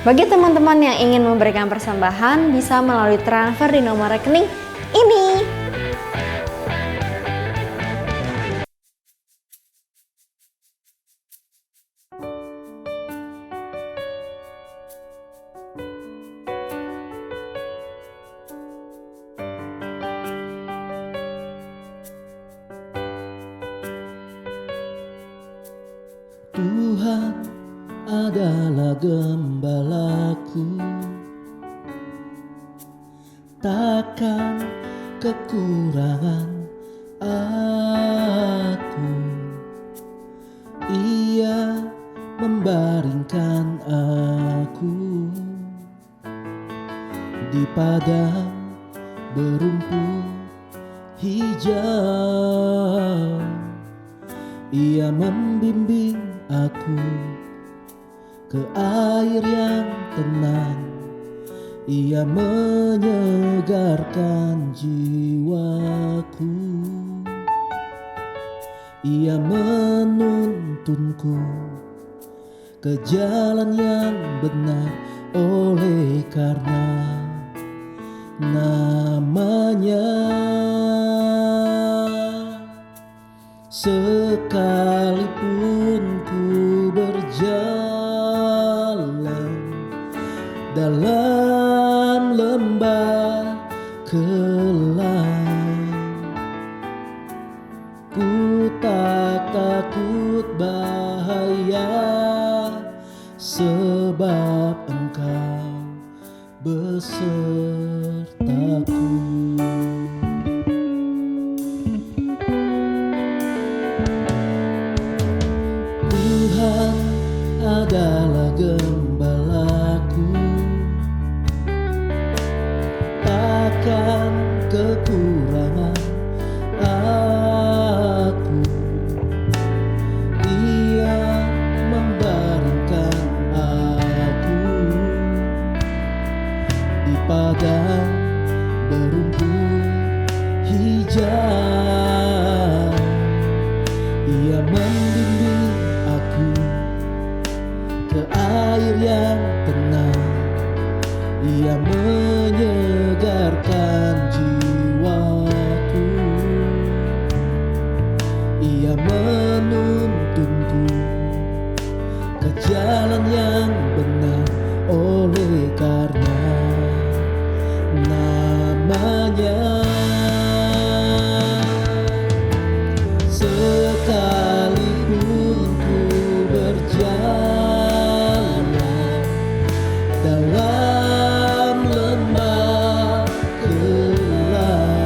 Bagi teman-teman yang ingin memberikan persembahan, bisa melalui transfer di nomor rekening ini. Tuhan adalah gembalaku, takkan kekurangan aku. Ia membaringkan aku di padang berumput hijau. Ia membimbing aku ke air yang tenang. Ia menyegarkan jiwaku. Ia menuntunku ke jalan yang benar, oleh karena namanya. Sekalipun ku berjalan dalam lembah kelam, ku tak takut bahaya, sebab Engkau besertaku. Tuhan adalah gembalaku, takkan kekurangan aku. Ia membaringkan aku di padang berumput hijau. Ia membimbing aku ke air yang tenang. Ia menyegarkan jiwaku. Ia menuntunku ke jalan yang benar, oleh karena namanya. Sekalipun ku berjalan dalam lembah kelam,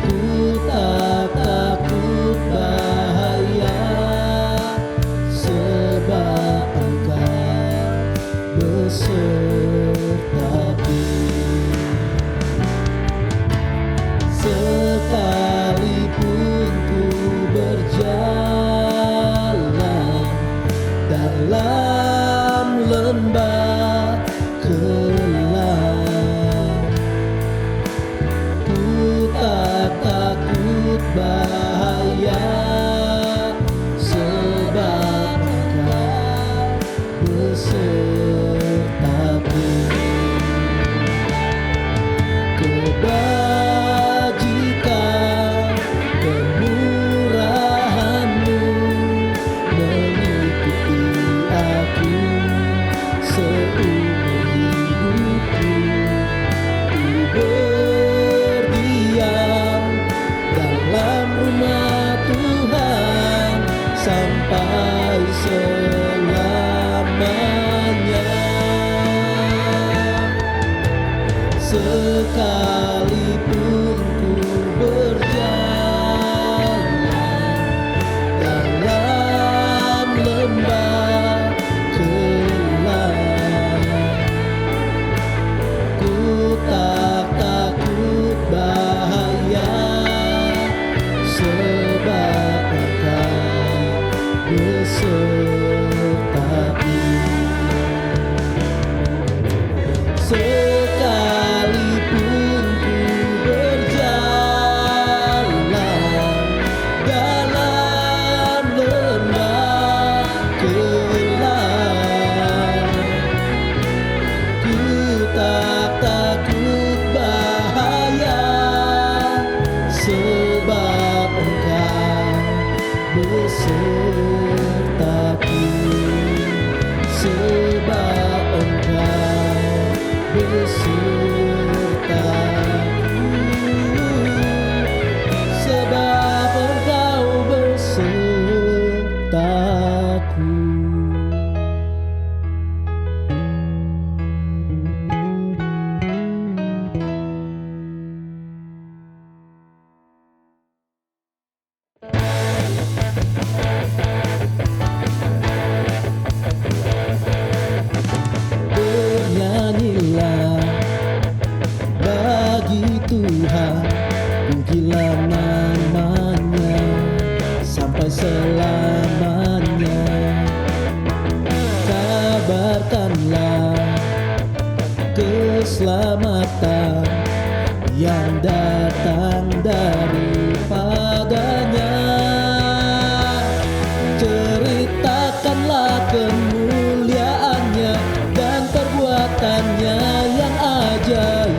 ku tak takut bahaya, sebab Engkau besertaku. Sekalipun ku berjalan dalam lembah kelam, ku tak takut bahaya, sebab Engkau besertaku. Kebajikan kemurahan-Mu meliputi aku seumur hidupku. Ku berdiam dalam rumah Tuhan sampai selamanya. Sekalipun ku berjalan dalam lembah kelam, ku tak takut bahaya, sebab Engkau besertaku. Sekalipun ku berjalan dalam lembah kelam, keselamatan yang datang daripadanya. Ceritakanlah kemuliaannya dan perbuatannya yang ajaib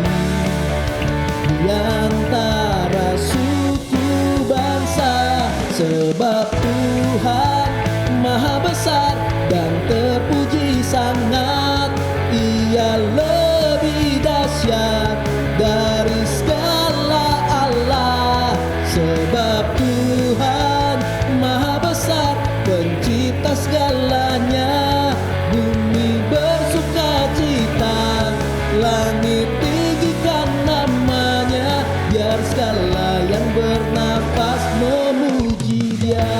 di antara suku bangsa, sebab Tuhan Maha besar dan terpuji sangat. Ia lebih dahsyat dari segala Allah, sebab Tuhan Maha besar, pencipta segalanya. Bumi bersuka cita, langit tinggikan namanya, biar segala yang bernafas memuji Dia.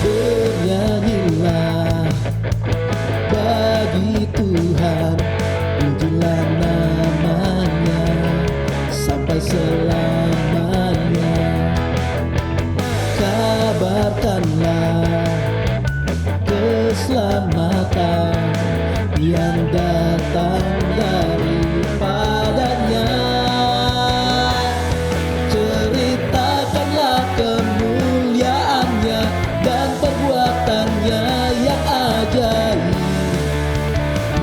Bernyanyilah bagi Tuhan, pujilah namanya sampai selamanya. Kabarkanlah keselamatan yang datang daripadanya. Ceritakanlah kemuliaannya dan perbuatannya yang ajaib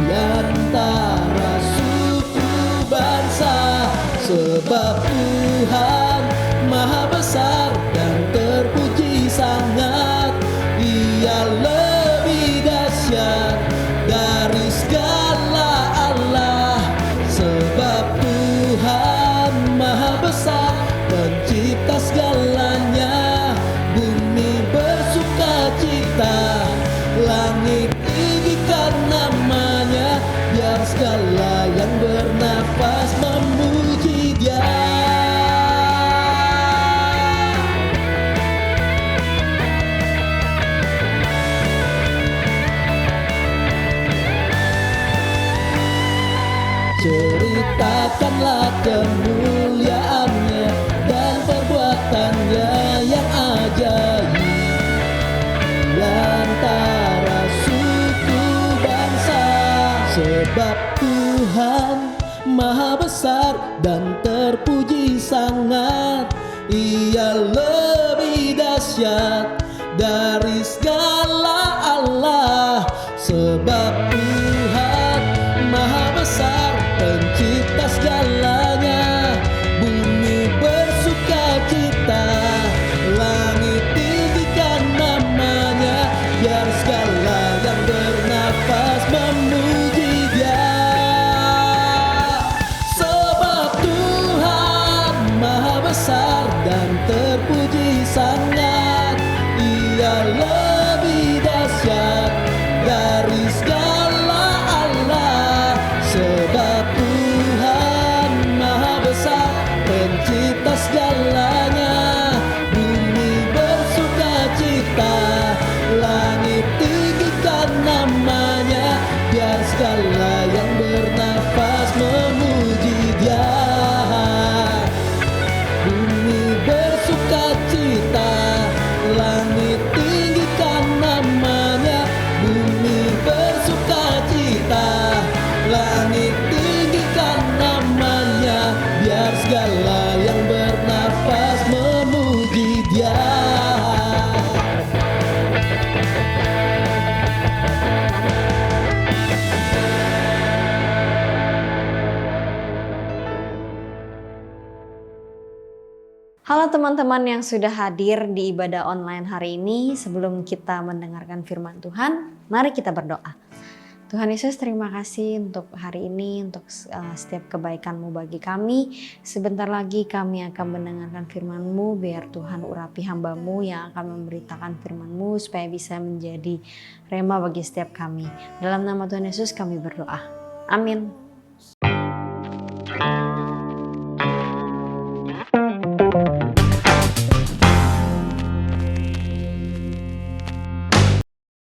di antara suku bangsa, sebab Tuhan Maha besar dan terpuji sangat. Ia lebih dahsyat dari segala Allah, sebab Tuhan Maha besar, pencipta segalanya. Bumi bersuka cita, langit tinggikan namanya, biar segala yang bernafas memuji Dia. Ceritakanlah kemuliaannya dan perbuatannya yang ajaib di antara suku bangsa, sebab Tuhan Maha besar dan terpuji sangat. Ia lebih dahsyat dari segala Allah, sebab Tuhan Maha besar, pencipta segalanya. Bumi bersuka cita, langit tinggikan namanya, biar segala yang bernafas memuji Dia. Sebab Tuhan Maha besar dan terpuji sangat. Ia lebih dahsyat dari segala Allah, sebab Tuhan Maha besar, pencipta segalanya. Bumi bersuka cita, langit tinggikan namanya, biar segala yang bernafas memuji Dia. Bumi bersuka cita, langit tinggikan namanya. Bumi bersuka cita, langit tinggikan namanya, biar segala yang bernafas memuji Dia. Halo teman-teman yang sudah hadir di ibadah online hari ini. Sebelum kita mendengarkan firman Tuhan, mari kita berdoa. Tuhan Yesus, terima kasih untuk hari ini, untuk setiap kebaikan-Mu bagi kami. Sebentar lagi kami akan mendengarkan firman-Mu, biar Tuhan urapi hamba-Mu yang akan memberitakan firman-Mu supaya bisa menjadi rema bagi setiap kami. Dalam nama Tuhan Yesus kami berdoa. Amin.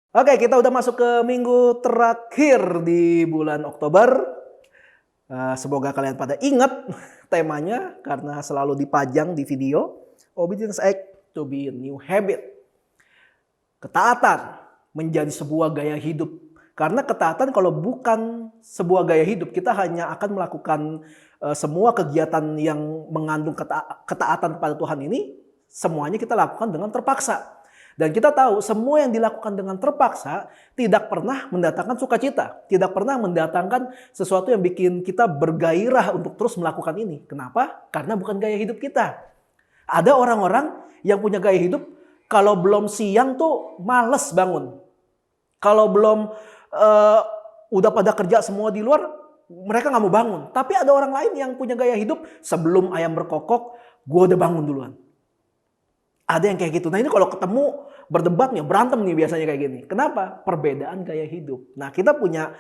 Oke, kita udah masuk ke minggu terakhir di bulan Oktober. Semoga kalian pada ingat temanya karena selalu dipajang di video. Obedience Act to be a new habit. Ketaatan menjadi sebuah gaya hidup. Karena ketaatan kalau bukan sebuah gaya hidup, kita hanya akan melakukan semua kegiatan yang mengandung ketaatan kepada Tuhan ini, semuanya kita lakukan dengan terpaksa. Dan kita tahu semua yang dilakukan dengan terpaksa tidak pernah mendatangkan sukacita. Tidak pernah mendatangkan sesuatu yang bikin kita bergairah untuk terus melakukan ini. Kenapa? Karena bukan gaya hidup kita. Ada orang-orang yang punya gaya hidup, kalau belum siang tuh males bangun. Kalau belum udah pada kerja semua di luar, mereka nggak mau bangun. Tapi ada orang lain yang punya gaya hidup, sebelum ayam berkokok, gue udah bangun duluan. Ada yang kayak gitu. Nah ini kalau ketemu berdebatnya, berantem nih biasanya kayak gini. Kenapa? Perbedaan gaya hidup. Nah kita punya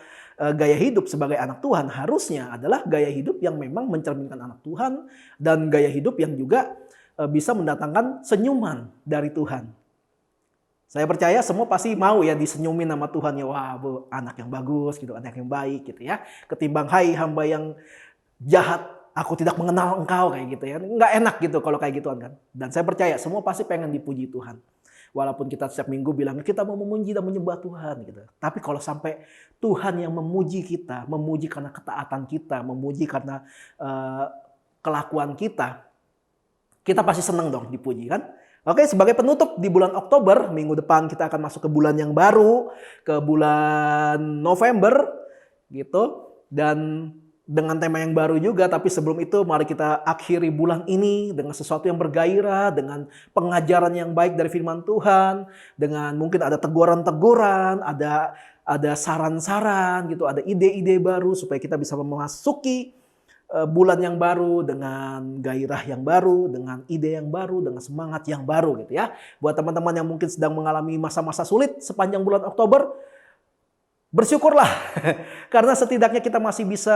gaya hidup sebagai anak Tuhan harusnya adalah gaya hidup yang memang mencerminkan anak Tuhan. Dan gaya hidup yang juga bisa mendatangkan senyuman dari Tuhan. Saya percaya semua pasti mau ya disenyumin sama Tuhan ya. Wah bu, anak yang bagus gitu, anak yang baik gitu ya. Ketimbang hai hamba yang jahat, aku tidak mengenal engkau kayak gitu ya. Nggak enak gitu kalau kayak gituan kan. Dan saya percaya semua pasti pengen dipuji Tuhan. Walaupun kita setiap minggu bilang kita mau memuji dan menyembah Tuhan gitu. Tapi kalau sampai Tuhan yang memuji kita, memuji karena ketaatan kita, memuji karena kelakuan kita pasti senang dong dipuji kan. Oke, sebagai penutup di bulan Oktober, minggu depan kita akan masuk ke bulan yang baru, ke bulan November gitu. Dan dengan tema yang baru juga, tapi sebelum itu mari kita akhiri bulan ini dengan sesuatu yang bergairah, dengan pengajaran yang baik dari firman Tuhan, dengan mungkin ada teguran-teguran, ada saran-saran gitu, ada ide-ide baru supaya kita bisa memasuki bulan yang baru dengan gairah yang baru, dengan ide yang baru, dengan semangat yang baru gitu ya. Buat teman-teman yang mungkin sedang mengalami masa-masa sulit sepanjang bulan Oktober, bersyukurlah karena setidaknya kita masih bisa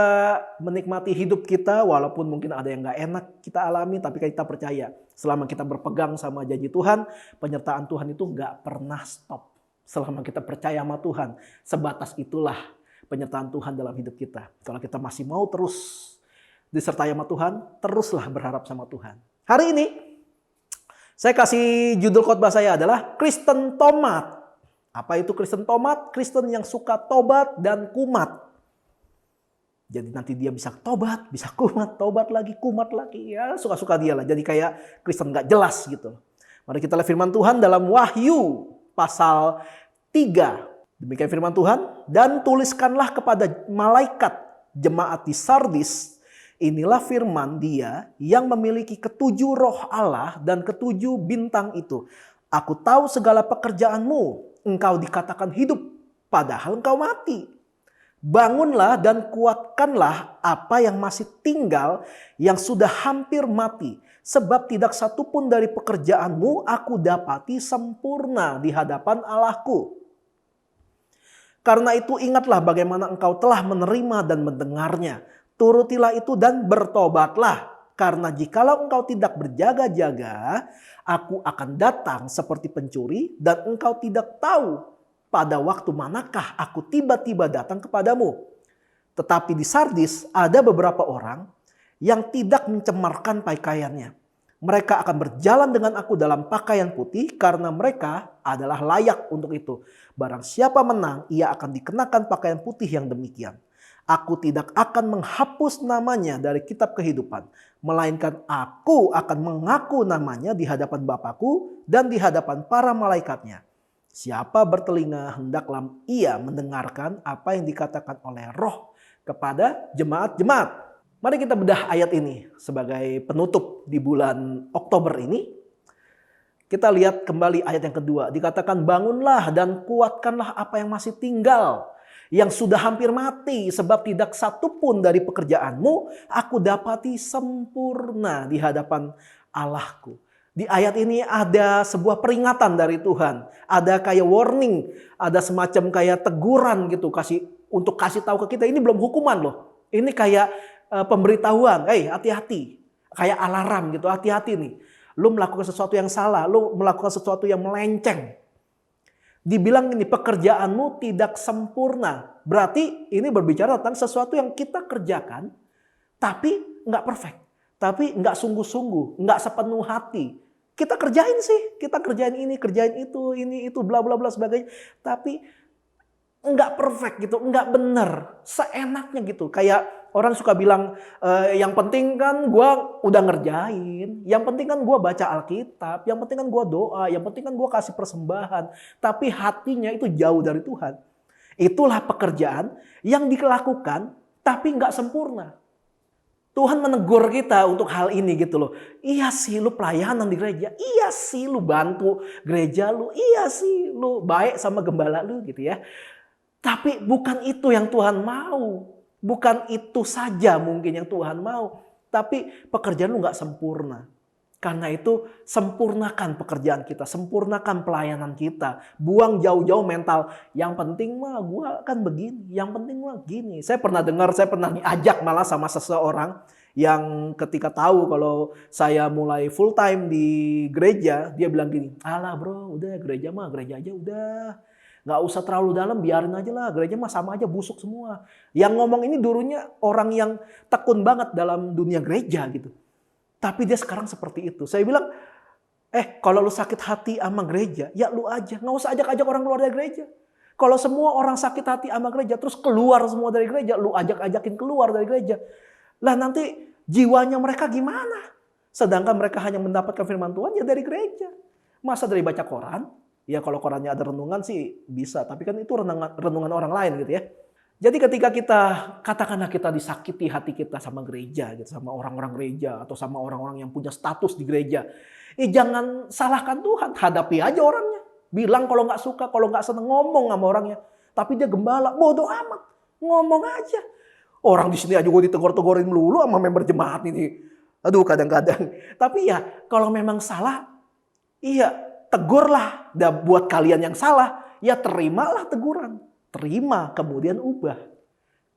menikmati hidup kita walaupun mungkin ada yang gak enak kita alami, tapi kita percaya selama kita berpegang sama janji Tuhan, penyertaan Tuhan itu gak pernah stop. Selama kita percaya sama Tuhan, sebatas itulah penyertaan Tuhan dalam hidup kita. Kalau kita masih mau terus disertai sama Tuhan, teruslah berharap sama Tuhan. Hari ini saya kasih judul khotbah saya adalah Kristen Tomat. Apa itu Kristen Tomat? Kristen yang suka tobat dan kumat. Jadi nanti dia bisa tobat, bisa kumat, tobat lagi, kumat lagi. Ya suka-suka dia lah. Jadi kayak Kristen gak jelas gitu. Mari kita lihat firman Tuhan dalam Wahyu pasal 3. Demikian firman Tuhan. Dan tuliskanlah kepada malaikat jemaat di Sardis. Inilah firman Dia yang memiliki ketujuh roh Allah dan ketujuh bintang itu. Aku tahu segala pekerjaanmu. Engkau dikatakan hidup, padahal engkau mati. Bangunlah dan kuatkanlah apa yang masih tinggal, yang sudah hampir mati. Sebab tidak satupun dari pekerjaanmu aku dapati sempurna di hadapan Allahku. Karena itu ingatlah bagaimana engkau telah menerima dan mendengarnya. Turutilah itu dan bertobatlah. Karena jikalau engkau tidak berjaga-jaga, aku akan datang seperti pencuri dan engkau tidak tahu pada waktu manakah aku tiba-tiba datang kepadamu. Tetapi di Sardis ada beberapa orang yang tidak mencemarkan pakaiannya. Mereka akan berjalan dengan aku dalam pakaian putih karena mereka adalah layak untuk itu. Barang siapa menang, ia akan dikenakan pakaian putih yang demikian. Aku tidak akan menghapus namanya dari kitab kehidupan, melainkan aku akan mengaku namanya di hadapan Bapakku dan di hadapan para malaikatnya. Siapa bertelinga hendaklah ia mendengarkan apa yang dikatakan oleh Roh kepada jemaat-jemaat. Mari kita bedah ayat ini sebagai penutup di bulan Oktober ini. Kita lihat kembali ayat yang kedua. Dikatakan bangunlah dan kuatkanlah apa yang masih tinggal, yang sudah hampir mati, sebab tidak satupun dari pekerjaanmu aku dapati sempurna di hadapan Allahku. Di ayat ini ada sebuah peringatan dari Tuhan. Ada kayak warning, ada semacam kayak teguran gitu untuk kasih tahu ke kita, ini belum hukuman loh. Ini kayak pemberitahuan, hati-hati. Kayak alarm gitu, hati-hati nih. Lu melakukan sesuatu yang salah, lu melakukan sesuatu yang melenceng. Dibilang ini pekerjaanmu tidak sempurna. Berarti ini berbicara tentang sesuatu yang kita kerjakan tapi nggak perfect. Tapi nggak sungguh-sungguh, nggak sepenuh hati. Kita kerjain sih, kita kerjain ini, kerjain itu, ini, itu, bla bla bla sebagainya. Tapi nggak perfect gitu, nggak bener, seenaknya gitu. Kayak orang suka bilang, yang penting kan gue udah ngerjain, yang penting kan gue baca Alkitab, yang penting kan gue doa, yang penting kan gue kasih persembahan. Tapi hatinya itu jauh dari Tuhan. Itulah pekerjaan yang dilakukan tapi nggak sempurna. Tuhan menegur kita untuk hal ini gitu loh. Iya sih lu pelayanan di gereja. Iya sih lu bantu gereja lu. Iya sih lu baik sama gembala lu gitu ya. Tapi bukan itu yang Tuhan mau. Bukan itu saja mungkin yang Tuhan mau. Tapi pekerjaan lu gak sempurna. Karena itu sempurnakan pekerjaan kita. Sempurnakan pelayanan kita. Buang jauh-jauh mental. Yang penting mah gue kan begini. Yang penting mah gini. Saya pernah dengar, saya pernah diajak malah sama seseorang. Yang ketika tahu kalau saya mulai full time di gereja. Dia bilang gini. Alah bro udah gereja mah gereja aja udah. Gak usah terlalu dalam, biarin aja lah. Gereja mah sama aja busuk semua. Yang ngomong ini dulunya orang yang tekun banget dalam dunia gereja gitu. Tapi dia sekarang seperti itu. Saya bilang, kalau lu sakit hati sama gereja, ya lu aja. Gak usah ajak-ajak orang keluar dari gereja. Kalau semua orang sakit hati sama gereja, terus keluar semua dari gereja, lu ajak-ajakin keluar dari gereja. Lah nanti jiwanya mereka gimana? Sedangkan mereka hanya mendapatkan firman Tuhan ya dari gereja. Masa dari baca koran? Ya kalau korannya ada renungan sih bisa. Tapi kan itu renungan orang lain gitu ya. Jadi ketika katakanlah kita disakiti hati kita sama gereja, gitu, sama orang-orang gereja atau sama orang-orang yang punya status di gereja, jangan salahkan Tuhan, hadapi aja orangnya. Bilang kalau nggak suka, kalau nggak seneng ngomong sama orangnya. Tapi dia gembala, bodoh amat, ngomong aja. Orang di sini aja gue ditegor-tegorin melulu sama member jemaat ini. Aduh kadang-kadang. Tapi ya kalau memang salah, iya tegurlah. Dan buat kalian yang salah, ya terimalah teguran. Terima, kemudian ubah.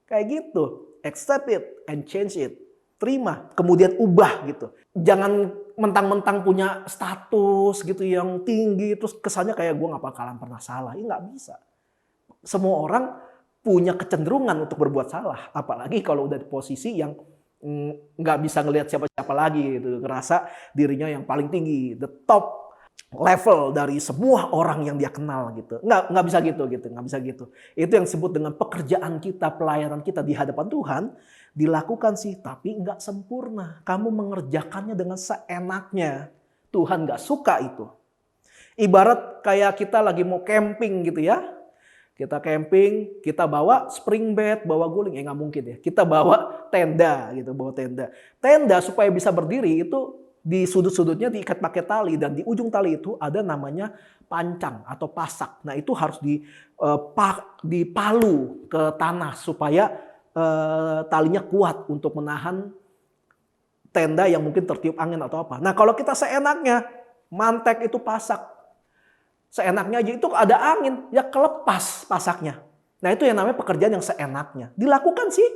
Kayak gitu. Accept it and change it. Terima, kemudian ubah gitu. Jangan mentang-mentang punya status gitu yang tinggi. Terus kesannya kayak gue gak bakalan pernah salah. Ya gak bisa. Semua orang punya kecenderungan untuk berbuat salah. Apalagi kalau udah di posisi yang gak bisa ngelihat siapa-siapa lagi. Gitu. Ngerasa dirinya yang paling tinggi. The top level dari semua orang yang dia kenal gitu. Nggak bisa gitu. Itu yang disebut dengan pekerjaan kita, pelayanan kita di hadapan Tuhan dilakukan sih, tapi nggak sempurna. Kamu mengerjakannya dengan seenaknya. Tuhan nggak suka itu. Ibarat kayak kita lagi mau camping gitu ya. Kita camping, kita bawa spring bed, bawa guling, nggak mungkin ya. Kita bawa tenda gitu, Tenda supaya bisa berdiri itu di sudut-sudutnya diikat pakai tali dan di ujung tali itu ada namanya pancang atau pasak. Nah itu harus dipalu ke tanah supaya talinya kuat untuk menahan tenda yang mungkin tertiup angin atau apa. Nah kalau kita seenaknya mantek itu pasak, seenaknya aja itu ada angin ya kelepas pasaknya. Nah itu yang namanya pekerjaan yang seenaknya. Dilakukan sih,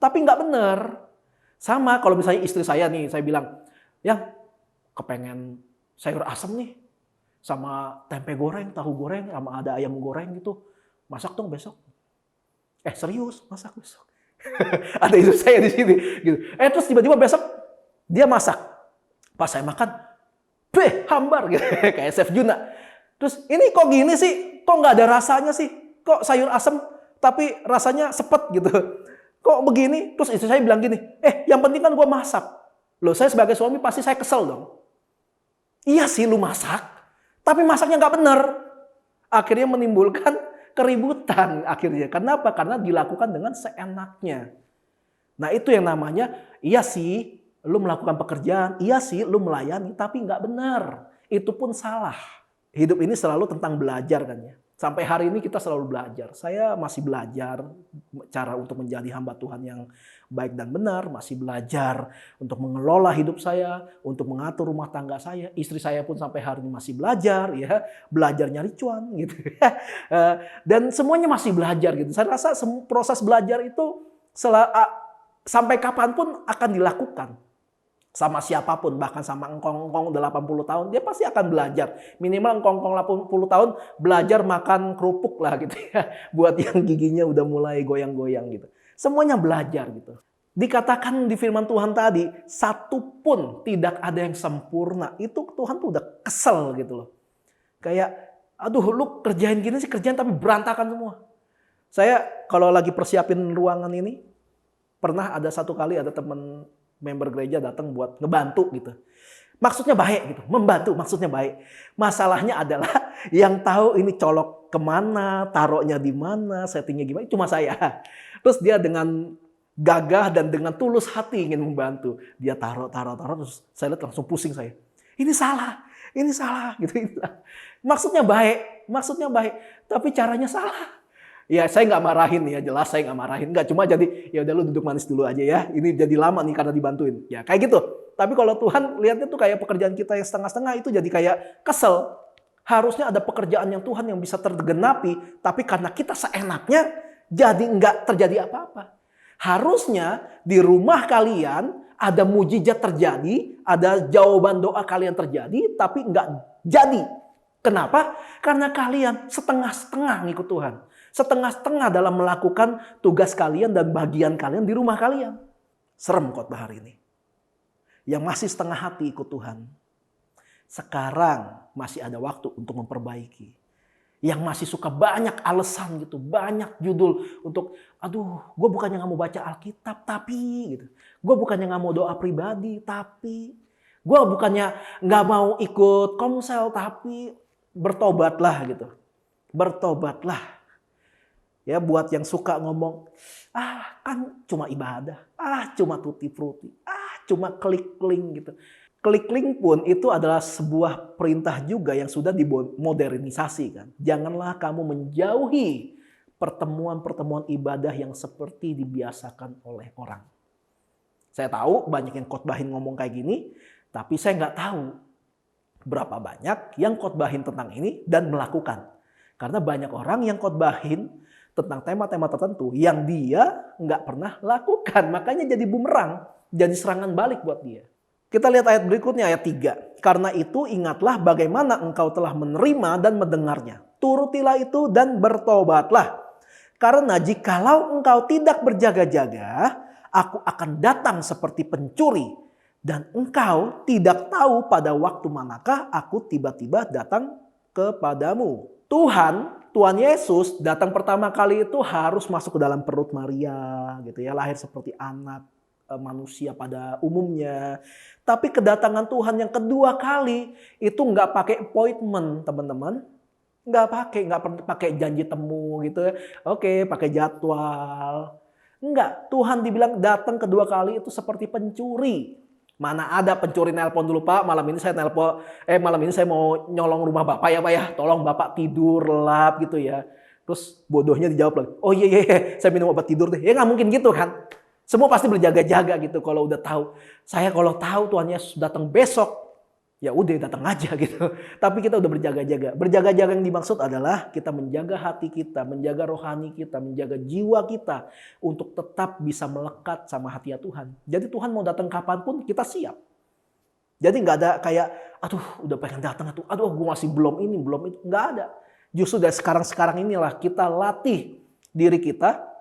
tapi nggak benar. Sama kalau misalnya istri saya nih, saya bilang, yang kepengen sayur asem nih, sama tempe goreng, tahu goreng, sama ada ayam goreng gitu. Masak dong besok. Serius, masak besok. Ada istri saya di sini. Gitu. Terus tiba-tiba besok dia masak. Pas saya makan, hambar gitu. Kayak Chef Juna. Terus ini kok gini sih? Kok nggak ada rasanya sih? Kok sayur asem tapi rasanya sepet gitu. Kok begini? Terus istri saya bilang gini, yang penting kan gue masak. Loh saya sebagai suami pasti saya kesel dong. Iya sih lu masak, tapi masaknya nggak bener. Akhirnya menimbulkan keributan akhirnya. Kenapa? Karena dilakukan dengan seenaknya. Nah itu yang namanya, iya sih lu melakukan pekerjaan, iya sih lu melayani, tapi nggak benar. Itu pun salah. Hidup ini selalu tentang belajar kan ya. Sampai hari ini kita selalu belajar. Saya masih belajar cara untuk menjadi hamba Tuhan yang baik dan benar. Masih belajar untuk mengelola hidup saya, untuk mengatur rumah tangga saya. Istri saya pun sampai hari ini masih belajar, ya, belajar nyari cuan gitu. Dan semuanya masih belajar gitu. Saya rasa proses belajar itu sampai kapanpun akan dilakukan. Sama siapapun, bahkan sama engkong-engkong 80 tahun, dia pasti akan belajar. Minimal engkong-engkong 80 tahun belajar makan kerupuk lah gitu ya. Buat yang giginya udah mulai goyang-goyang gitu. Semuanya belajar gitu. Dikatakan di firman Tuhan tadi, satu pun tidak ada yang sempurna. Itu Tuhan tuh udah kesel gitu loh. Kayak, aduh lu kerjain gini sih, kerjain tapi berantakan semua. Saya kalau lagi persiapin ruangan ini, pernah ada satu kali ada teman member gereja datang buat ngebantu gitu. Maksudnya baik gitu, membantu maksudnya baik. Masalahnya adalah yang tahu ini colok kemana, taruhnya di mana, settingnya gimana, cuma saya. Terus dia dengan gagah dan dengan tulus hati ingin membantu. Dia taruh, terus saya lihat langsung pusing saya. Ini salah gitu. Maksudnya baik, tapi caranya salah. Ya saya nggak marahin ya, jelas saya nggak marahin. Nggak, cuma jadi ya udah lu duduk manis dulu aja ya. Ini jadi lama nih karena dibantuin. Ya kayak gitu. Tapi kalau Tuhan lihatnya tuh kayak pekerjaan kita yang setengah-setengah itu jadi kayak kesel. Harusnya ada pekerjaan yang Tuhan yang bisa tergenapi, tapi karena kita seenaknya jadi nggak terjadi apa-apa. Harusnya di rumah kalian ada mujizat terjadi, ada jawaban doa kalian terjadi, tapi nggak jadi. Kenapa? Karena kalian setengah-setengah ngikut Tuhan. Setengah-setengah dalam melakukan tugas kalian dan bagian kalian di rumah kalian. Serem khotbah hari ini. Yang masih setengah hati ikut Tuhan. Sekarang masih ada waktu untuk memperbaiki. Yang masih suka banyak alasan gitu, banyak judul untuk, aduh, gue bukannya nggak mau baca Alkitab, tapi gitu. Gue bukannya nggak mau doa pribadi, tapi gue bukannya nggak mau ikut komsel, tapi bertobatlah gitu, bertobatlah. Ya buat yang suka ngomong, kan cuma ibadah, cuma tutti frutti, cuma klik link gitu. Klik link pun itu adalah sebuah perintah juga yang sudah dimodernisasi kan. Janganlah kamu menjauhi pertemuan-pertemuan ibadah yang seperti dibiasakan oleh orang. Saya tahu banyak yang khotbahin ngomong kayak gini, tapi saya nggak tahu berapa banyak yang khotbahin tentang ini dan melakukan. Karena banyak orang yang khotbahin tentang tema-tema tertentu yang dia nggak pernah lakukan. Makanya jadi bumerang, jadi serangan balik buat dia. Kita lihat ayat berikutnya, ayat 3. Karena itu ingatlah bagaimana engkau telah menerima dan mendengarnya. Turutilah itu dan bertobatlah. Karena jikalau engkau tidak berjaga-jaga, aku akan datang seperti pencuri. Dan engkau tidak tahu pada waktu manakah aku tiba-tiba datang kepadamu. Tuhan Yesus datang pertama kali itu harus masuk ke dalam perut Maria gitu ya, lahir seperti anak manusia pada umumnya. Tapi kedatangan Tuhan yang kedua kali itu nggak pakai appointment, teman-teman. Nggak pakai janji temu gitu ya. Oke, pakai jadwal. Enggak, Tuhan dibilang datang kedua kali itu seperti pencuri. Mana ada pencuri nelpon dulu, Pak, malam ini saya mau nyolong rumah Bapak ya Pak ya. Tolong Bapak tidur lelap gitu ya. Terus bodohnya dijawab lagi, oh iya, saya minum obat tidur deh. Ya nggak mungkin gitu kan. Semua pasti berjaga-jaga gitu kalau udah tahu. Saya kalau tahu Tuhan Yesus datang besok, ya udah datang aja gitu. Tapi kita udah berjaga-jaga. Berjaga-jaga yang dimaksud adalah kita menjaga hati kita, menjaga rohani kita, menjaga jiwa kita untuk tetap bisa melekat sama hati Tuhan. Jadi Tuhan mau datang kapanpun kita siap. Jadi nggak ada kayak, aduh udah pengen datang, aduh gue masih belum ini, belum itu. Nggak ada. Justru dari sekarang inilah kita latih diri kita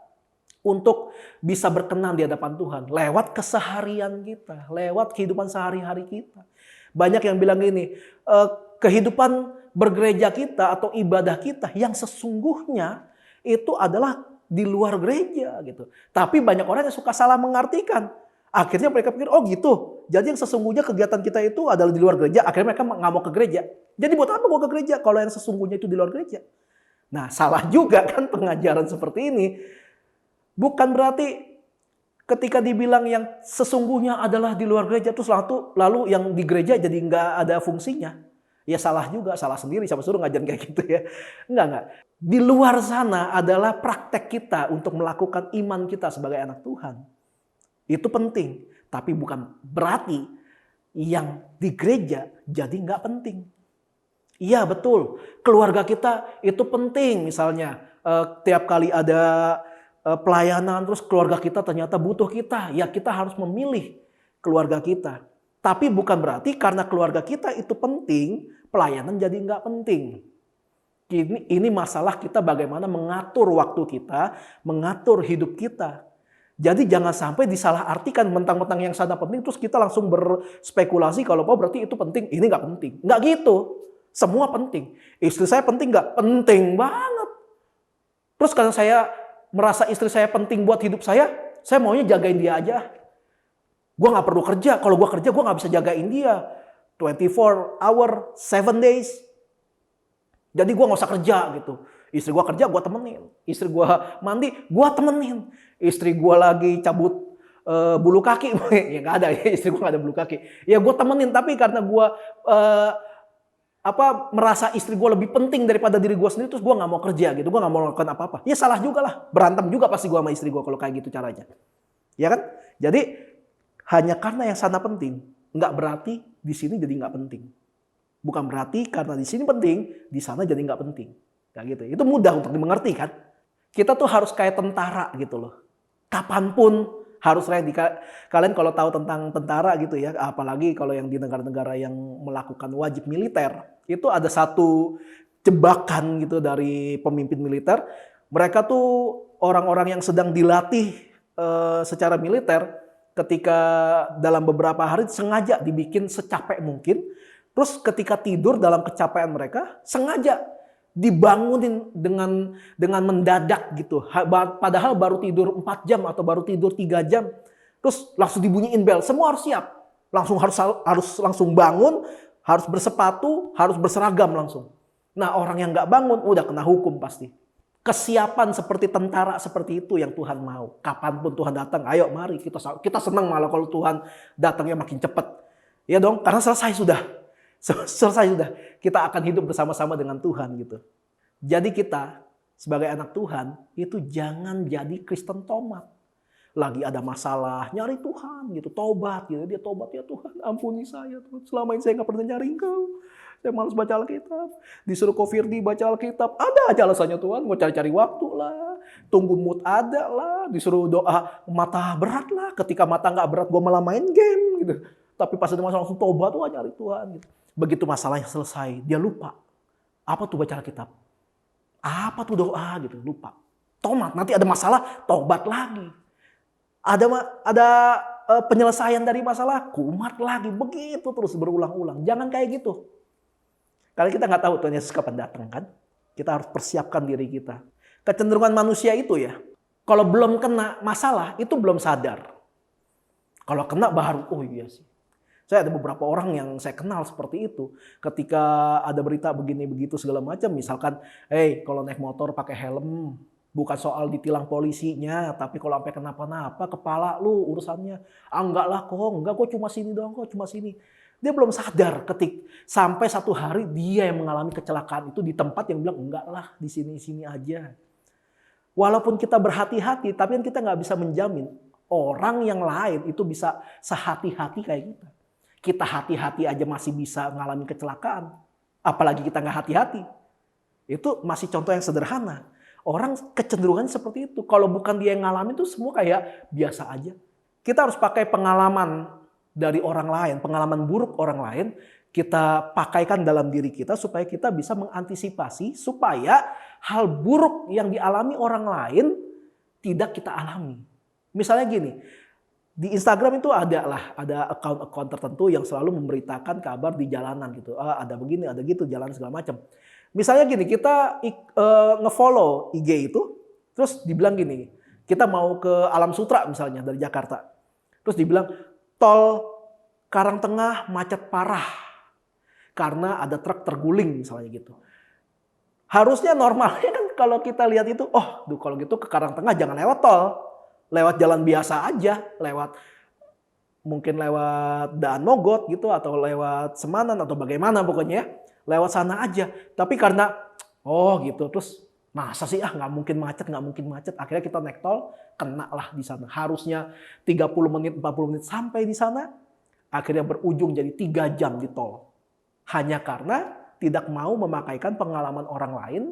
untuk bisa berkenan di hadapan Tuhan. Lewat keseharian kita. Lewat kehidupan sehari-hari kita. Banyak yang bilang gini, kehidupan bergereja kita atau ibadah kita yang sesungguhnya itu adalah di luar gereja gitu. Tapi banyak orang yang suka salah mengartikan. Akhirnya mereka pikir, oh gitu. Jadi yang sesungguhnya kegiatan kita itu adalah di luar gereja. Akhirnya mereka nggak mau ke gereja. Jadi buat apa mau ke gereja kalau yang sesungguhnya itu di luar gereja? Nah salah juga kan pengajaran seperti ini. Bukan berarti ketika dibilang yang sesungguhnya adalah di luar gereja terus lalu yang di gereja jadi nggak ada fungsinya. Ya salah juga, salah sendiri. Siapa suruh ngajarin kayak gitu ya. Enggak. Di luar sana adalah praktek kita untuk melakukan iman kita sebagai anak Tuhan. Itu penting. Tapi bukan berarti yang di gereja jadi nggak penting. Iya betul, keluarga kita itu penting. Misalnya tiap kali ada pelayanan, terus keluarga kita ternyata butuh kita. Ya kita harus memilih keluarga kita. Tapi bukan berarti karena keluarga kita itu penting, pelayanan jadi nggak penting. Ini masalah kita bagaimana mengatur waktu kita, mengatur hidup kita. Jadi jangan sampai disalahartikan mentang-mentang yang sana penting terus kita langsung berspekulasi kalau berarti itu penting, ini nggak penting. Nggak gitu. Semua penting. Istri saya penting nggak? Penting banget. Terus karena saya merasa istri saya penting buat hidup saya maunya jagain dia aja. Gue nggak perlu kerja. Kalau gue kerja gue nggak bisa jagain dia. 24 hour, 7 days. Jadi gue nggak usah kerja gitu. Istri gue kerja, gue temenin. Istri gue mandi, gue temenin. Istri gue lagi cabut bulu kaki, ya nggak ada ya. Istri gue nggak ada bulu kaki. Ya gue temenin, tapi karena gue merasa istri gue lebih penting daripada diri gue sendiri, terus gue nggak mau kerja gitu, gue nggak mau melakukan apa-apa. Ya salah juga lah, berantem juga pasti gue sama istri gue kalau kayak gitu caranya. Ya kan? Jadi hanya karena yang sana penting, nggak berarti di sini jadi nggak penting. Bukan berarti karena di sini penting, di sana jadi nggak penting. Kayak gitu. Itu mudah untuk dimengerti kan? Kita tuh harus kayak tentara gitu loh. Kapanpun harus ready. Kalian kalau tahu tentang tentara gitu ya, apalagi kalau yang di negara-negara yang melakukan wajib militer, itu ada satu jebakan gitu dari pemimpin militer. Mereka tuh orang-orang yang sedang dilatih secara militer, ketika dalam beberapa hari sengaja dibikin secapek mungkin. Terus ketika tidur dalam kecapean mereka, sengaja dibangunin dengan mendadak gitu. Padahal baru tidur 4 jam atau baru tidur 3 jam. Terus langsung dibunyiin bel, semua harus siap. Langsung harus langsung bangun, harus bersepatu, harus berseragam langsung. Nah, orang yang nggak bangun udah kena hukum pasti. Kesiapan seperti tentara seperti itu yang Tuhan mau. Kapanpun Tuhan datang, ayo mari kita senang malah kalau Tuhan datangnya makin cepat. Ya dong, karena selesai sudah. Kita akan hidup bersama-sama dengan Tuhan gitu. Jadi kita sebagai anak Tuhan itu jangan jadi Kristen tomat. Lagi ada masalah, nyari Tuhan gitu, tobat gitu. Dia tobat, ya Tuhan ampuni saya Tuhan. Selama ini saya nggak pernah nyari Engkau. Saya malas baca Alkitab. Disuruh Ko Firdi baca Alkitab, ada aja alasannya Tuhan. Mau cari-cari waktu lah, tunggu mood ada lah. Disuruh doa mata berat lah. Ketika mata nggak berat gue malah main game gitu. Tapi pas ada masalah langsung tobat, tuh nyari Tuhan gitu. Begitu masalahnya selesai, dia lupa. Apa tuh baca Alkitab? Apa tuh doa gitu, lupa. Tomat, nanti ada masalah, tobat lagi. Ada penyelesaian dari masalah, kumat lagi. Begitu terus berulang-ulang. Jangan kayak gitu. Karena kita nggak tahu Tuhan Yesus kapan datang kan. Kita harus persiapkan diri kita. Kecenderungan manusia itu ya, kalau belum kena masalah, itu belum sadar. Kalau kena baru, oh iya sih. Saya ada beberapa orang yang saya kenal seperti itu. Ketika ada berita begini begitu segala macam, misalkan, kalau naik motor pakai helm, bukan soal ditilang polisinya, tapi kalau sampai kenapa-napa, kepala lu urusannya. Enggak lah kok cuma sini doang kok, cuma sini. Dia belum sadar sampai satu hari dia yang mengalami kecelakaan itu di tempat yang bilang enggak lah di sini aja. Walaupun kita berhati-hati, tapi kan kita nggak bisa menjamin orang yang lain itu bisa sehati-hati kayak kita. Kita hati-hati aja masih bisa mengalami kecelakaan. Apalagi kita nggak hati-hati. Itu masih contoh yang sederhana. Orang kecenderungan seperti itu. Kalau bukan dia yang ngalamin itu semua kayak biasa aja. Kita harus pakai pengalaman dari orang lain. Pengalaman buruk orang lain. Kita pakaikan dalam diri kita supaya kita bisa mengantisipasi. Supaya hal buruk yang dialami orang lain tidak kita alami. Misalnya gini. Di Instagram itu ada account tertentu yang selalu memberitakan kabar di jalanan gitu. Ada begini, ada gitu, jalan segala macam. Misalnya gini, kita nge-follow IG itu, terus dibilang gini, kita mau ke Alam Sutra misalnya dari Jakarta. Terus dibilang, tol Karangtengah macet parah karena ada truk terguling misalnya gitu. Harusnya normalnya kan kalau kita lihat itu, kalau gitu ke Karangtengah jangan lewat tol. Lewat jalan biasa aja, mungkin lewat Daan Mogot gitu, atau lewat Semanan, atau bagaimana pokoknya, lewat sana aja. Tapi karena, gitu, terus masa sih nggak mungkin macet. Akhirnya kita naik tol, kena lah di sana. Harusnya 30 menit, 40 menit sampai di sana, akhirnya berujung jadi 3 jam di tol. Hanya karena tidak mau memakaikan pengalaman orang lain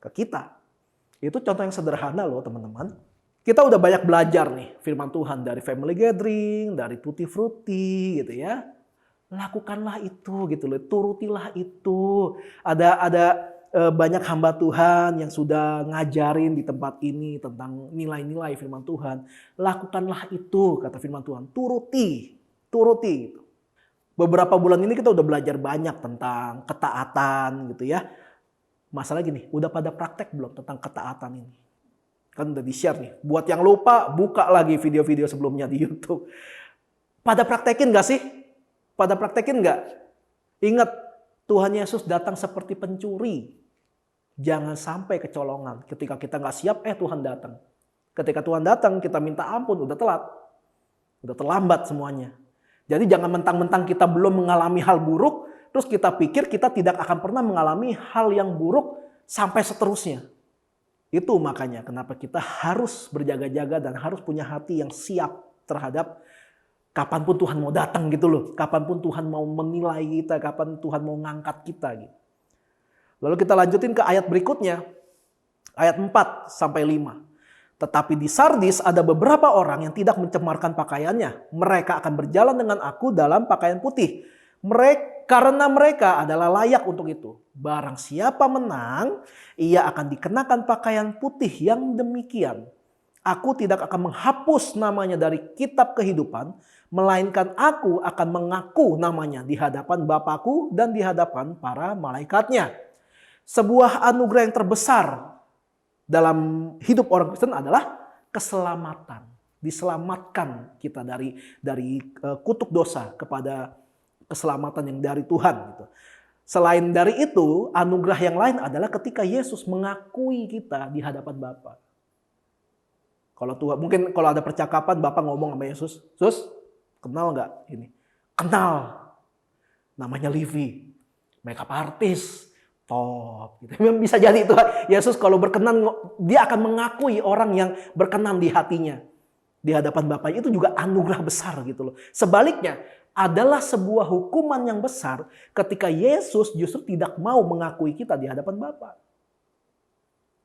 ke kita. Itu contoh yang sederhana loh teman-teman. Kita udah banyak belajar nih firman Tuhan dari family gathering, dari tutti frutti gitu ya. Lakukanlah itu gitu loh, turutilah itu. Ada banyak hamba Tuhan yang sudah ngajarin di tempat ini tentang nilai-nilai firman Tuhan. Lakukanlah itu, kata firman Tuhan. Turuti. Beberapa bulan ini kita udah belajar banyak tentang ketaatan gitu ya. Masalah gini, udah pada praktek belum tentang ketaatan ini? Kan udah di-share nih. Buat yang lupa, buka lagi video-video sebelumnya di YouTube. Pada praktekin gak sih? Pada praktekin gak? Ingat, Tuhan Yesus datang seperti pencuri. Jangan sampai kecolongan. Ketika kita gak siap, Tuhan datang. Ketika Tuhan datang, kita minta ampun, udah telat. Udah terlambat semuanya. Jadi jangan mentang-mentang kita belum mengalami hal buruk, terus kita pikir kita tidak akan pernah mengalami hal yang buruk sampai seterusnya. Itu makanya kenapa kita harus berjaga-jaga dan harus punya hati yang siap terhadap kapanpun Tuhan mau datang gitu loh. Kapanpun Tuhan mau menilai kita, kapan Tuhan mau ngangkat kita gitu. Lalu kita lanjutin ke ayat berikutnya. Ayat 4 sampai 5. Tetapi di Sardis ada beberapa orang yang tidak mencemarkan pakaiannya. Mereka akan berjalan dengan aku dalam pakaian putih. Karena mereka adalah layak untuk itu. Barang siapa menang, ia akan dikenakan pakaian putih yang demikian. Aku tidak akan menghapus namanya dari kitab kehidupan, melainkan aku akan mengaku namanya di hadapan Bapakku dan di hadapan para malaikatnya. Sebuah anugerah yang terbesar dalam hidup orang Kristen adalah keselamatan. Diselamatkan kita dari kutuk dosa kepada keselamatan yang dari Tuhan. Gitu. Selain dari itu, anugerah yang lain adalah ketika Yesus mengakui kita di hadapan Bapa. Kalau Tuhan, mungkin kalau ada percakapan Bapa ngomong sama Yesus, Sus, kenal nggak ini? Kenal. Namanya Livi, makeup artist, top. Gitu. Bisa jadi itu Yesus kalau berkenan, dia akan mengakui orang yang berkenan di hatinya di hadapan Bapaknya. Itu juga anugerah besar gitu loh. Sebaliknya, adalah sebuah hukuman yang besar ketika Yesus justru tidak mau mengakui kita di hadapan Bapa.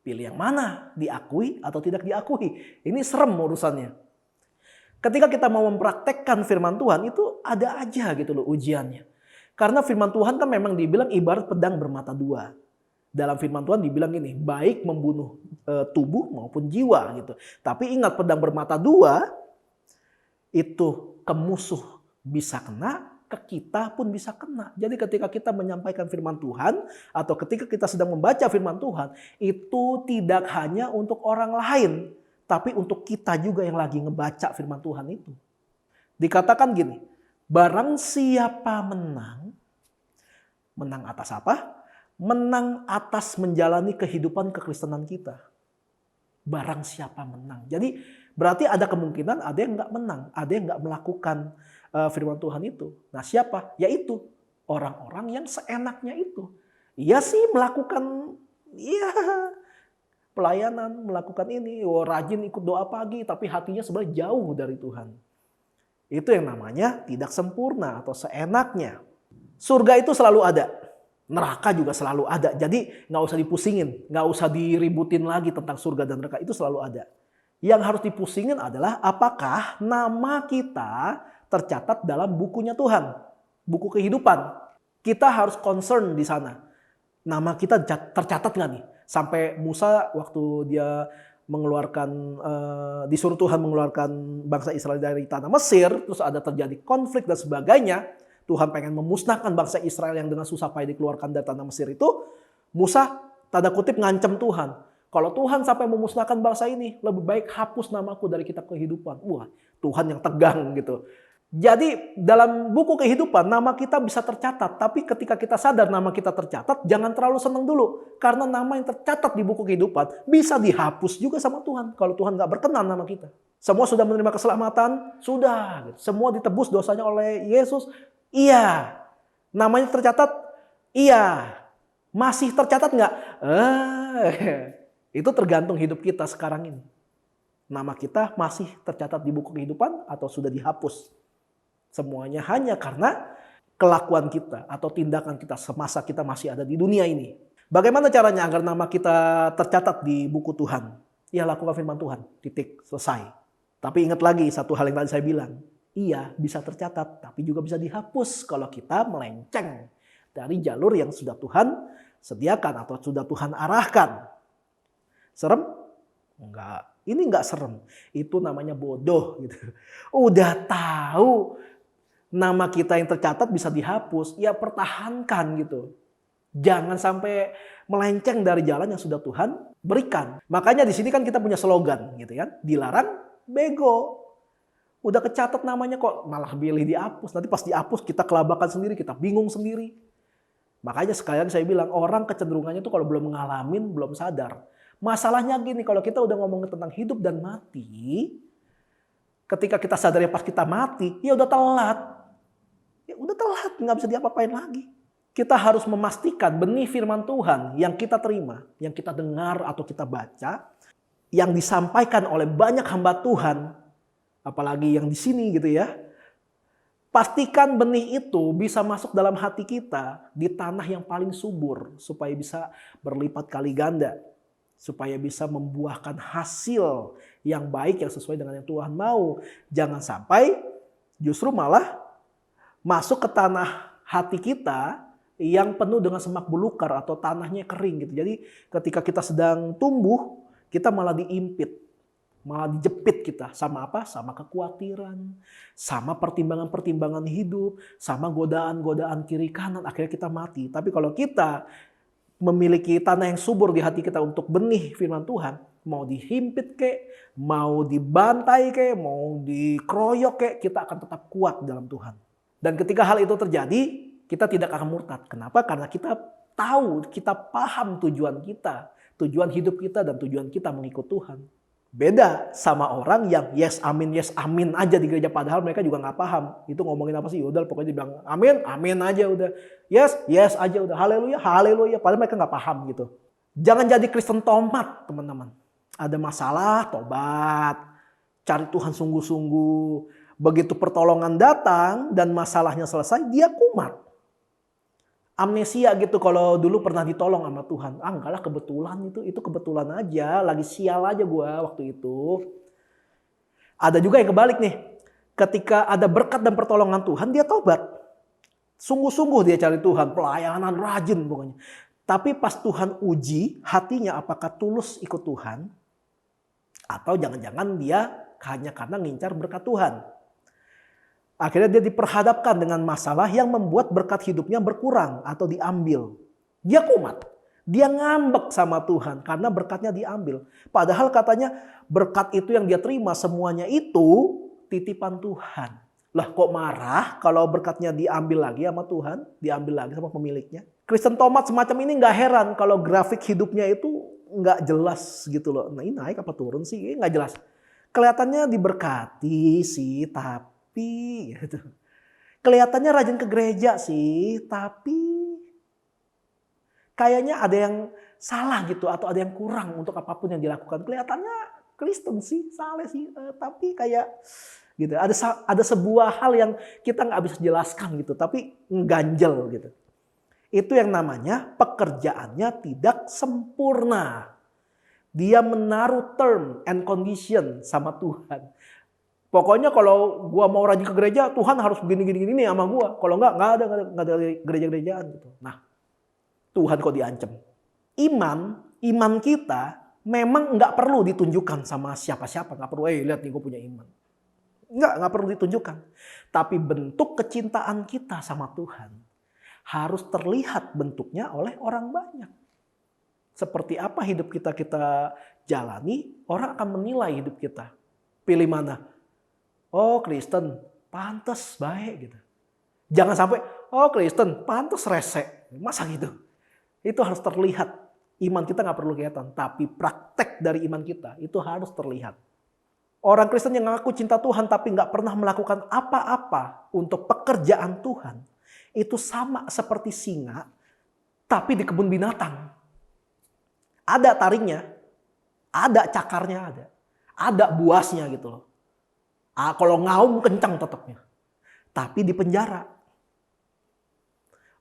Pilih yang mana? Diakui atau tidak diakui? Ini serem urusannya. Ketika kita mau mempraktekkan firman Tuhan, itu ada aja gitu loh ujiannya. Karena firman Tuhan kan memang dibilang ibarat pedang bermata dua. Dalam firman Tuhan dibilang ini, baik membunuh tubuh maupun jiwa gitu. Tapi ingat, pedang bermata dua itu ke musuh bisa kena, ke kita pun bisa kena. Jadi ketika kita menyampaikan firman Tuhan atau ketika kita sedang membaca firman Tuhan, itu tidak hanya untuk orang lain, tapi untuk kita juga yang lagi ngebaca firman Tuhan itu. Dikatakan gini, barang siapa menang, menang atas apa? Menang atas menjalani kehidupan kekristenan kita. Barang siapa menang. Jadi berarti ada kemungkinan ada yang nggak menang, ada yang nggak melakukan firman Tuhan itu. Nah siapa? Yaitu orang-orang yang seenaknya itu. Ia sih melakukan pelayanan, melakukan ini, rajin ikut doa pagi, tapi hatinya sebenarnya jauh dari Tuhan. Itu yang namanya tidak sempurna atau seenaknya. Surga itu selalu ada. Neraka juga selalu ada. Jadi nggak usah dipusingin, nggak usah diributin lagi tentang surga dan neraka, itu selalu ada. Yang harus dipusingin adalah apakah nama kita tercatat dalam bukunya Tuhan, buku kehidupan. Kita harus concern di sana. Nama kita tercatat nggak nih? Sampai Musa waktu dia disuruh Tuhan mengeluarkan bangsa Israel dari tanah Mesir, terus ada terjadi konflik dan sebagainya. Tuhan pengen memusnahkan bangsa Israel yang dengan susah payah dikeluarkan dari tanah Mesir itu. Musa tanda kutip ngancam Tuhan. Kalau Tuhan sampai memusnahkan bangsa ini, lebih baik hapus namaku dari kitab kehidupan. Wah, Tuhan yang tegang gitu. Jadi dalam buku kehidupan nama kita bisa tercatat. Tapi ketika kita sadar nama kita tercatat, jangan terlalu senang dulu. Karena nama yang tercatat di buku kehidupan bisa dihapus juga sama Tuhan. Kalau Tuhan gak berkenan nama kita. Semua sudah menerima keselamatan? Sudah. Semua ditebus dosanya oleh Yesus? Iya. Namanya tercatat? Iya. Masih tercatat gak? Itu tergantung hidup kita sekarang ini. Nama kita masih tercatat di buku kehidupan atau sudah dihapus? Semuanya hanya karena kelakuan kita atau tindakan kita semasa kita masih ada di dunia ini. Bagaimana caranya agar nama kita tercatat di buku Tuhan? Ya, lakukan firman Tuhan. Titik, selesai. Tapi ingat lagi satu hal yang tadi saya bilang. Iya, bisa tercatat, tapi juga bisa dihapus kalau kita melenceng dari jalur yang sudah Tuhan sediakan atau sudah Tuhan arahkan. Serem? Enggak. Ini enggak serem. Itu namanya bodoh gitu. Udah tahu nama kita yang tercatat bisa dihapus, ya pertahankan gitu. Jangan sampai melenceng dari jalan yang sudah Tuhan berikan. Makanya di sini kan kita punya slogan gitu kan. Dilarang bego. Udah kecatat namanya kok malah pilih dihapus. Nanti pas dihapus kita kelabakan sendiri, kita bingung sendiri. Makanya sekalian saya bilang orang kecenderungannya tuh kalau belum ngalamin, belum sadar. Masalahnya gini, kalau kita udah ngomongin tentang hidup dan mati, ketika kita sadar ya pas kita mati, ya udah telat. Ya udah telat, nggak bisa diapa-apain lagi. Kita harus memastikan benih firman Tuhan yang kita terima, yang kita dengar atau kita baca, yang disampaikan oleh banyak hamba Tuhan, apalagi yang di sini gitu ya. Pastikan benih itu bisa masuk dalam hati kita di tanah yang paling subur supaya bisa berlipat kali ganda. Supaya bisa membuahkan hasil yang baik yang sesuai dengan yang Tuhan mau. Jangan sampai justru malah masuk ke tanah hati kita yang penuh dengan semak belukar atau tanahnya kering gitu. Jadi ketika kita sedang tumbuh, kita malah diimpit, malah dijepit kita sama apa? Sama kekhawatiran, sama pertimbangan-pertimbangan hidup, sama godaan-godaan kiri kanan. Akhirnya kita mati. Tapi kalau kita memiliki tanah yang subur di hati kita untuk benih firman Tuhan, mau dihimpit kek, mau dibantai kek, mau dikeroyok kek, kita akan tetap kuat dalam Tuhan. Dan ketika hal itu terjadi, kita tidak akan murtad. Kenapa? Karena kita tahu, kita paham tujuan kita, tujuan hidup kita dan tujuan kita mengikut Tuhan. Beda sama orang yang yes amin aja di gereja, padahal mereka juga nggak paham itu ngomongin apa sih. Udah pokoknya dibilang amin aja udah, yes aja udah, haleluya, padahal mereka nggak paham gitu. Jangan jadi Kristen tomat teman-teman. Ada masalah, tobat, cari Tuhan sungguh-sungguh. Begitu pertolongan datang dan masalahnya selesai, dia kumat. Amnesia gitu kalau dulu pernah ditolong sama Tuhan. Enggak lah, kebetulan itu kebetulan aja, lagi sial aja gua waktu itu. Ada juga yang kebalik nih. Ketika ada berkat dan pertolongan Tuhan, dia tobat. Sungguh-sungguh dia cari Tuhan, pelayanan rajin pokoknya. Tapi pas Tuhan uji hatinya apakah tulus ikut Tuhan, atau jangan-jangan dia hanya karena ngincar berkat Tuhan. Akhirnya dia diperhadapkan dengan masalah yang membuat berkat hidupnya berkurang atau diambil. Dia kumat. Dia ngambek sama Tuhan karena berkatnya diambil. Padahal katanya berkat itu yang dia terima semuanya itu titipan Tuhan. Lah kok marah kalau berkatnya diambil lagi sama Tuhan, diambil lagi sama pemiliknya. Kristen tomat semacam ini gak heran kalau grafik hidupnya itu gak jelas gitu loh. Nah ini naik apa turun sih? Gak jelas. Kelihatannya diberkati sih, tapi gitu. Kelihatannya rajin ke gereja sih, tapi kayaknya ada yang salah gitu atau ada yang kurang untuk apapun yang dilakukan. Kelihatannya Kristen sih, salah sih, tapi kayak gitu. Ada sebuah hal yang kita nggak bisa jelaskan gitu, tapi ngganjel gitu. Itu yang namanya pekerjaannya tidak sempurna. Dia menaruh term and condition sama Tuhan. Pokoknya kalau gua mau rajin ke gereja, Tuhan harus begini nih sama gua. Kalau enggak ada gereja-gerejaan gitu. Nah, Tuhan kok diancam. Iman kita memang enggak perlu ditunjukkan sama siapa-siapa. Enggak perlu, lihat nih gua punya iman. Enggak perlu ditunjukkan. Tapi bentuk kecintaan kita sama Tuhan harus terlihat bentuknya oleh orang banyak. Seperti apa hidup kita jalani, orang akan menilai hidup kita. Pilih mana? Oh Kristen, pantas baik gitu. Jangan sampai, oh Kristen, pantas rese. Masa gitu? Itu harus terlihat. Iman kita gak perlu kelihatan. Tapi praktek dari iman kita itu harus terlihat. Orang Kristen yang ngaku cinta Tuhan tapi gak pernah melakukan apa-apa untuk pekerjaan Tuhan. Itu sama seperti singa, tapi di kebun binatang. Ada taringnya, ada cakarnya, ada buasnya gitu loh. Kalau ngaum kencang tetapnya. Tapi di penjara.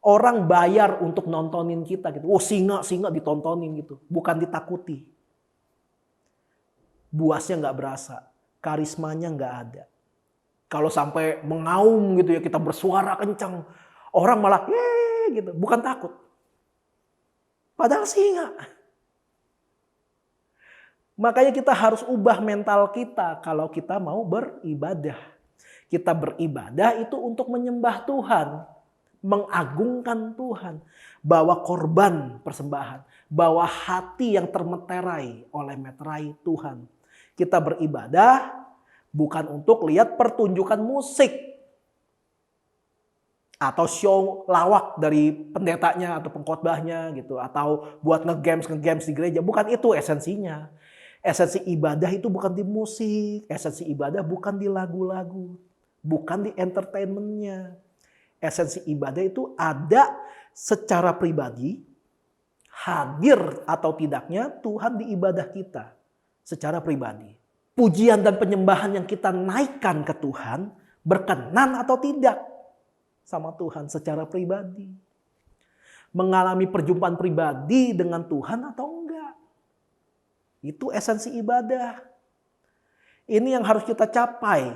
Orang bayar untuk nontonin kita gitu. Oh singa ditontonin gitu. Bukan ditakuti. Buasnya gak berasa. Karismanya gak ada. Kalau sampai mengaum gitu ya, kita bersuara kencang. Orang malah gitu. Bukan takut. Padahal sih enggak. Makanya kita harus ubah mental kita kalau kita mau beribadah. Kita beribadah itu untuk menyembah Tuhan, mengagungkan Tuhan, bawa korban persembahan, bawa hati yang termeterai oleh meterai Tuhan. Kita beribadah bukan untuk lihat pertunjukan musik atau show lawak dari pendetanya atau pengkhotbahnya gitu, atau buat nge-games di gereja. Bukan itu esensinya. Esensi ibadah itu bukan di musik, esensi ibadah bukan di lagu-lagu, bukan di entertainmentnya. Esensi ibadah itu ada secara pribadi, hadir atau tidaknya Tuhan di ibadah kita secara pribadi. Pujian dan penyembahan yang kita naikkan ke Tuhan berkenan atau tidak sama Tuhan secara pribadi. Mengalami perjumpaan pribadi dengan Tuhan atau enggak. Itu esensi ibadah. Ini yang harus kita capai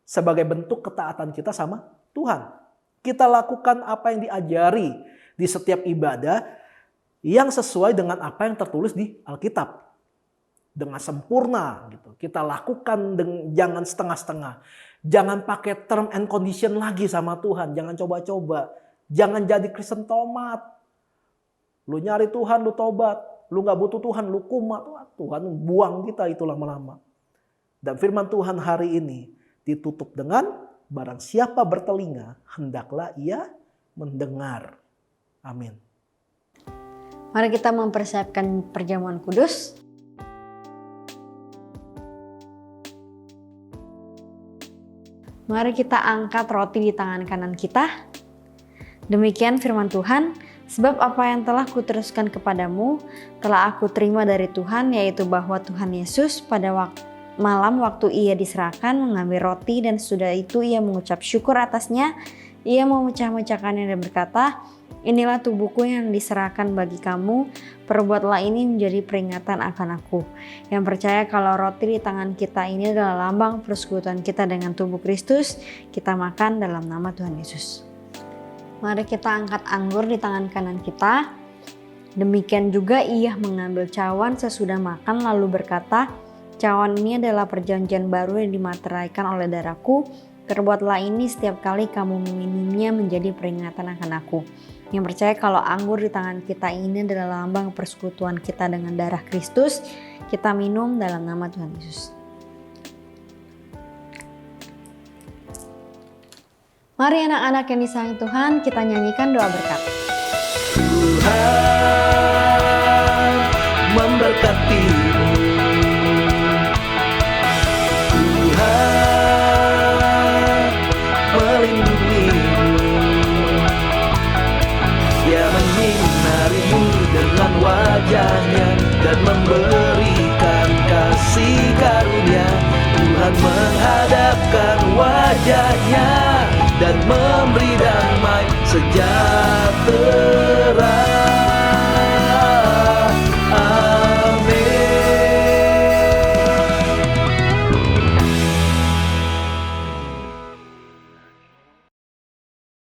sebagai bentuk ketaatan kita sama Tuhan. Kita lakukan apa yang diajari di setiap ibadah yang sesuai dengan apa yang tertulis di Alkitab. Dengan sempurna gitu. Kita lakukan jangan setengah-setengah. Jangan pakai term and condition lagi sama Tuhan. Jangan coba-coba. Jangan jadi Kristen tomat. Lu nyari Tuhan, lu tobat. Lu gak butuh Tuhan, lu kumat. Tuhan buang kita itu lama-lama. Dan firman Tuhan hari ini ditutup dengan barang siapa bertelinga, hendaklah ia mendengar. Amin. Mari kita mempersiapkan perjamuan kudus. Mari kita angkat roti di tangan kanan kita. Demikian firman Tuhan. Sebab apa yang telah kuteruskan kepadamu telah aku terima dari Tuhan, yaitu bahwa Tuhan Yesus pada malam waktu ia diserahkan mengambil roti dan sudah itu ia mengucap syukur atasnya. Ia memecah-mecahkannya dan berkata, inilah tubuhku yang diserahkan bagi kamu, perbuatlah ini menjadi peringatan akan aku. Yang percaya kalau roti di tangan kita ini adalah lambang persekutuan kita dengan tubuh Kristus, kita makan dalam nama Tuhan Yesus. Mari kita angkat anggur di tangan kanan kita. Demikian juga ia mengambil cawan sesudah makan lalu berkata, cawan ini adalah perjanjian baru yang dimateraikan oleh darahku. Perbuatlah ini setiap kali kamu meminumnya menjadi peringatan akan aku. Yang percaya kalau anggur di tangan kita ini adalah lambang persekutuan kita dengan darah Kristus, kita minum dalam nama Tuhan Yesus. Mari anak-anak yang disayang Tuhan, kita nyanyikan doa berkat. Tuhan memberkatimu. Tuhan melindungimu. Dia menyinarimu dengan wajahnya dan memberikan kasih karunia. Tuhan menghadapkan wajahnya dan memberi damai sejahtera.